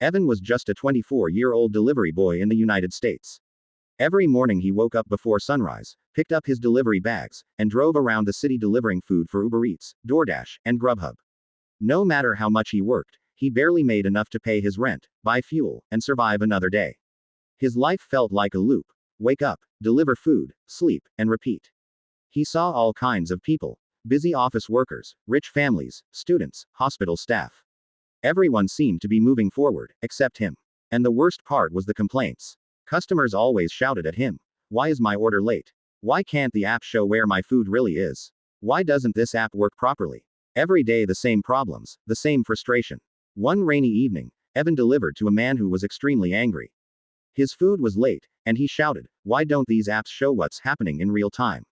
Evan was just a 24-year-old delivery boy in the United States. Every morning he woke up before sunrise, picked up his delivery bags, and drove around the city delivering food for Uber Eats, DoorDash, and Grubhub. No matter how much he worked, he barely made enough to pay his rent, buy fuel, and survive another day. His life felt like a loop. Wake up, deliver food, sleep, and repeat. He saw all kinds of people. Busy office workers, rich families, students, hospital staff. Everyone seemed to be moving forward, except him. And the worst part was the complaints. Customers always shouted at him. Why is my order late? Why can't the app show where my food really is? Why doesn't this app work properly? Every day the same problems, the same frustration. One rainy evening, Evan delivered to a man who was extremely angry. His food was late, and he shouted, "Why don't these apps show what's happening in real time?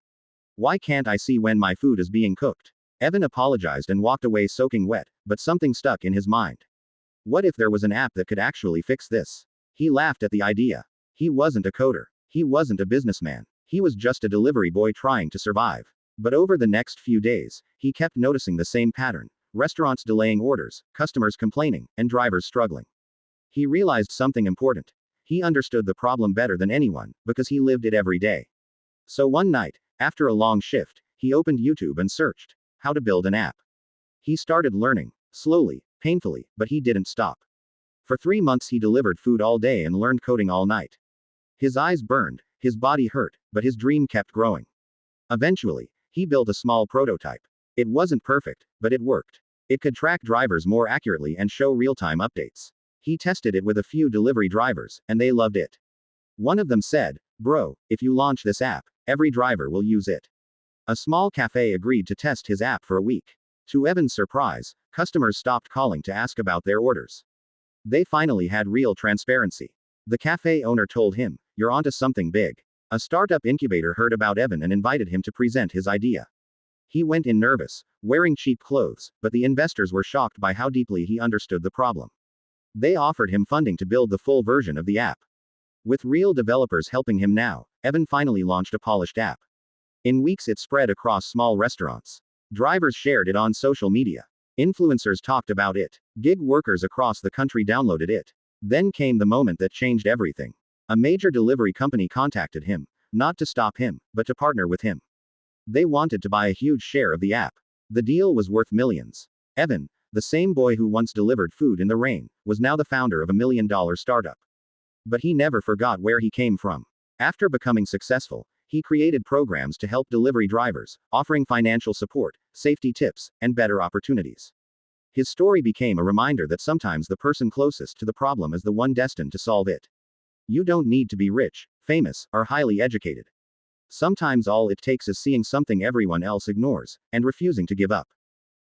Why can't I see when my food is being cooked?" Evan apologized and walked away soaking wet, but something stuck in his mind. What if there was an app that could actually fix this? He laughed at the idea. He wasn't a coder. He wasn't a businessman. He was just a delivery boy trying to survive. But over the next few days, he kept noticing the same pattern. Restaurants delaying orders, customers complaining, and drivers struggling. He realized something important. He understood the problem better than anyone, because he lived it every day. So one night, after a long shift, he opened YouTube and searched how to build an app. He started learning, slowly, painfully, but he didn't stop. For 3 months he delivered food all day and learned coding all night. His eyes burned, his body hurt, but his dream kept growing. Eventually, he built a small prototype. It wasn't perfect, but it worked. It could track drivers more accurately and show real-time updates. He tested it with a few delivery drivers, and they loved it. One of them said, "Bro, if you launch this app, every driver will use it." A small cafe agreed to test his app for a week. To Evan's surprise, customers stopped calling to ask about their orders. They finally had real transparency. The cafe owner told him, "You're onto something big." A startup incubator heard about Evan and invited him to present his idea. He went in nervous, wearing cheap clothes, but the investors were shocked by how deeply he understood the problem. They offered him funding to build the full version of the app. With real developers helping him now, Evan finally launched a polished app. In weeks it spread across small restaurants. Drivers shared it on social media. Influencers talked about it. Gig workers across the country downloaded it. Then came the moment that changed everything. A major delivery company contacted him, not to stop him, but to partner with him. They wanted to buy a huge share of the app. The deal was worth millions. Evan, the same boy who once delivered food in the rain, was now the founder of $1 million startup. But he never forgot where he came from. After becoming successful, he created programs to help delivery drivers, offering financial support, safety tips, and better opportunities. His story became a reminder that sometimes the person closest to the problem is the one destined to solve it. You don't need to be rich, famous, or highly educated. Sometimes all it takes is seeing something everyone else ignores, and refusing to give up.